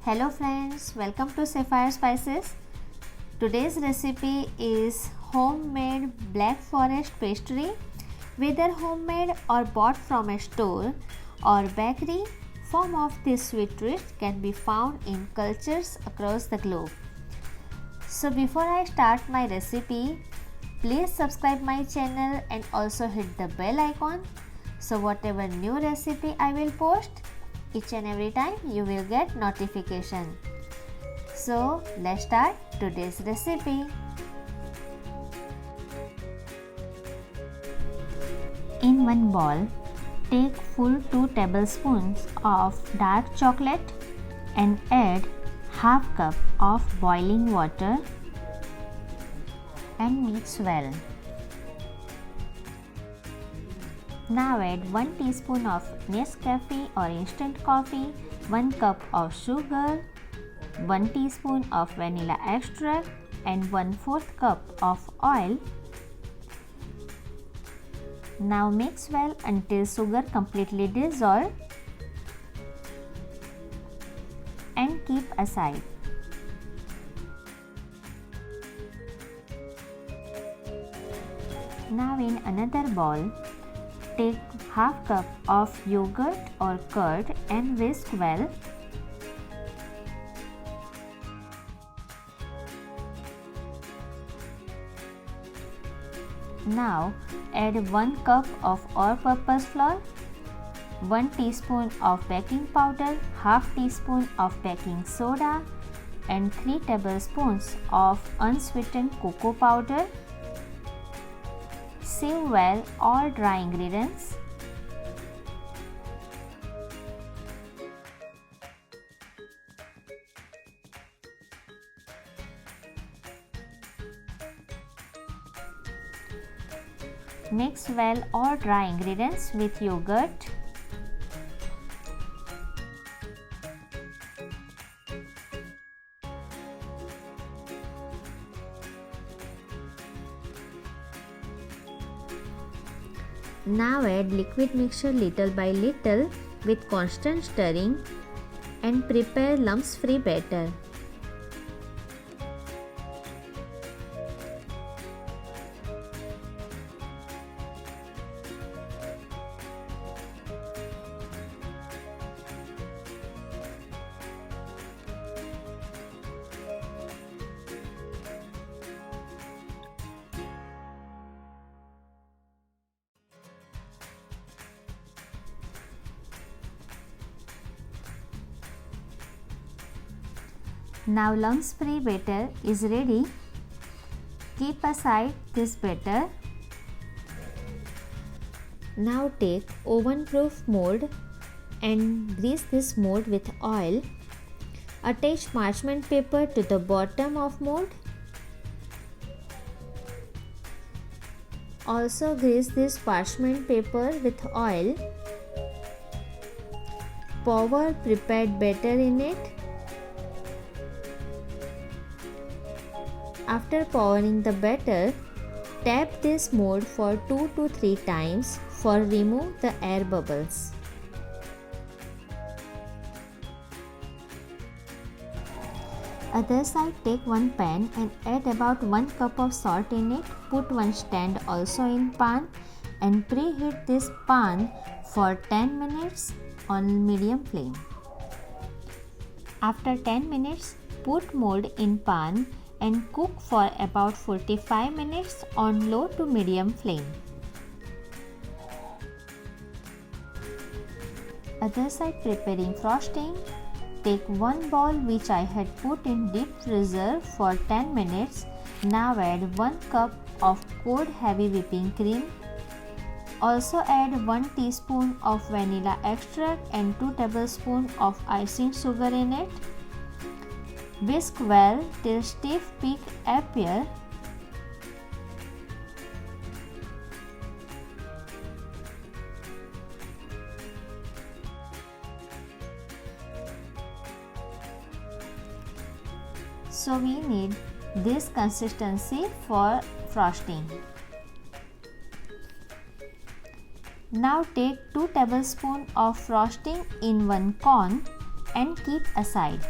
Hello friends, welcome to Sapphire Spices. Today's recipe is homemade black forest pastry. Whether homemade or bought from a store or bakery, form of this sweet treat can be found in cultures across the globe. So before I start my recipe, please subscribe my channel and also hit the bell icon. So whatever new recipe I will post, each and every time you will get notification. So let's start today's recipe. In one bowl, take full 2 tablespoons of dark chocolate and add half cup of boiling water and mix well. Now add 1 teaspoon of Nescafe or instant coffee, 1 cup of sugar, 1 teaspoon of vanilla extract and 1/4 cup of oil. Now mix well until sugar completely dissolves and keep aside. Now in another bowl, take half cup of yogurt or curd and whisk well. Now add 1 cup of all-purpose flour, 1 teaspoon of baking powder, half teaspoon of baking soda and 3 tablespoons of unsweetened cocoa powder. Sieve well all dry ingredients. Mix well all dry ingredients with yogurt. Now add liquid mixture little by little with constant stirring and prepare lumps-free batter. Now lumps-free batter is ready. Keep aside this batter. Now take oven-proof mold and grease this mold with oil. Attach parchment paper to the bottom of mold. Also grease this parchment paper with oil. Pour prepared batter in it. After pouring the batter, tap this mold for 2 to 3 times for remove the air bubbles. Other side, take one pan and add about 1 cup of salt in it. Put one stand also in pan and preheat this pan for 10 minutes on medium flame. After 10 minutes, put mold in pan and cook for about 45 minutes on low to medium flame. Other side, preparing frosting. Take one bowl which I had put in deep freezer for 10 minutes. Now add 1 cup of cold heavy whipping cream. Also add 1 teaspoon of vanilla extract and 2 tablespoons of icing sugar in it. Whisk well till stiff peak appear. So we need this consistency for frosting. Now take 2 tablespoons of frosting in one cone and keep aside.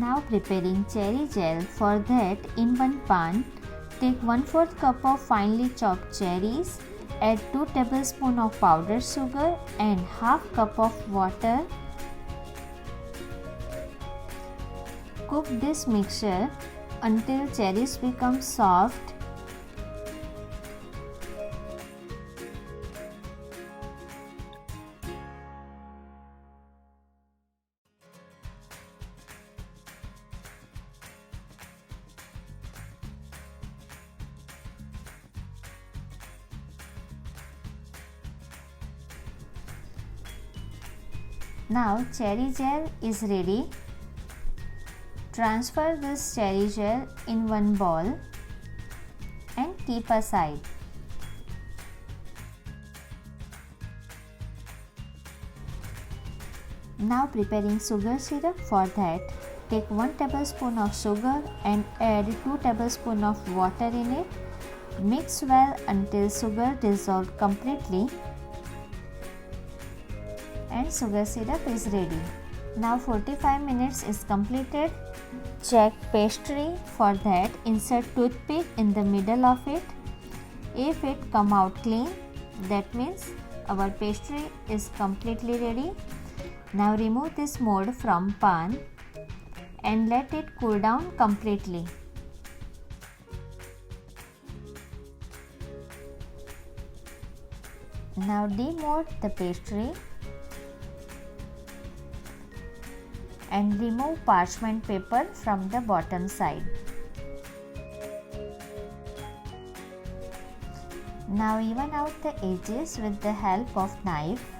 Now preparing cherry gel. For that, in one pan, take 1/4 cup of finely chopped cherries. Add 2 tablespoons of powdered sugar and half cup of water. Cook this mixture until cherries become soft. Now cherry gel is ready. Transfer this cherry gel in one bowl and keep aside. Now preparing sugar syrup. For that, take 1 tablespoon of sugar and add 2 tablespoons of water in it. Mix well until sugar dissolves completely and sugar syrup is ready. Now 45 minutes is completed. Check pastry. For that, insert toothpick in the middle of it. If it come out clean, that means our pastry is completely ready. Now remove this mold from pan and let it cool down completely. Now demold the pastry and remove parchment paper from the bottom side. Now even out the edges with the help of knife.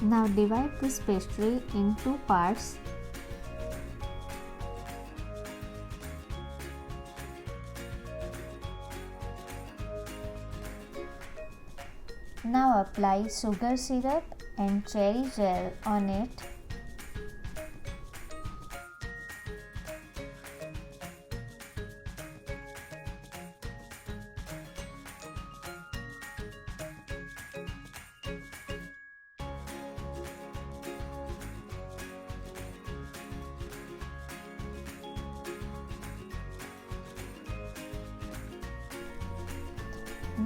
Now divide this pastry in 2 parts. Now apply sugar syrup and cherry gel on it.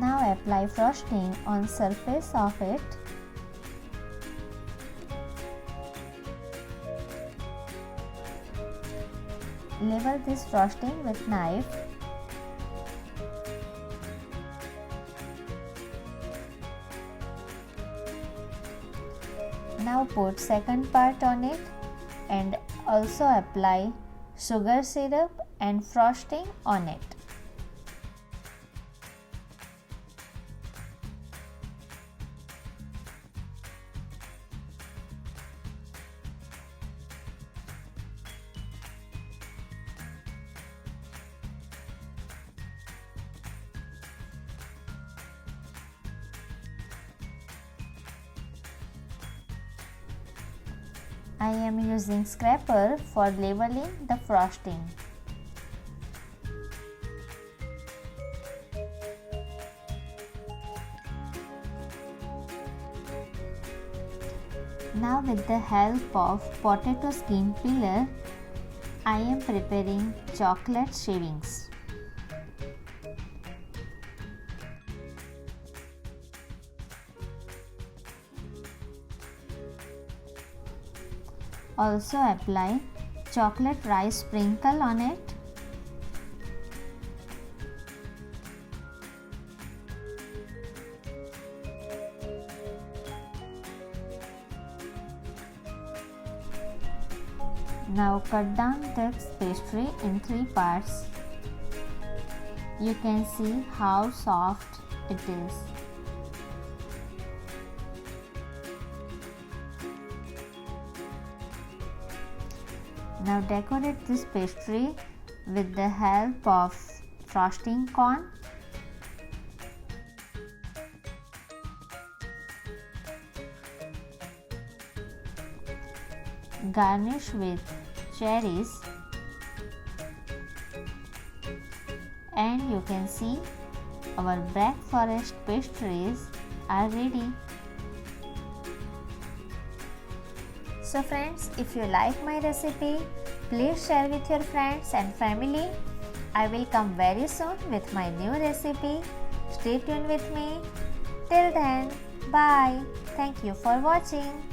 Now apply frosting on surface of it. Level this frosting with knife. Now put second part on it and also apply sugar syrup and frosting on it. I am using scraper for leveling the frosting. Now with the help of potato skin peeler, I am preparing chocolate shavings. Also apply chocolate rice sprinkle on it. Now cut down this pastry in 3 parts. You can see how soft it is. Now decorate this pastry with the help of frosting cone. garnish with cherries, and you can see our Black Forest pastries are ready. So friends, if you like my recipe, please share with your friends and family. I will come very soon with my new recipe. Stay tuned with me. Till then, bye. Thank you for watching.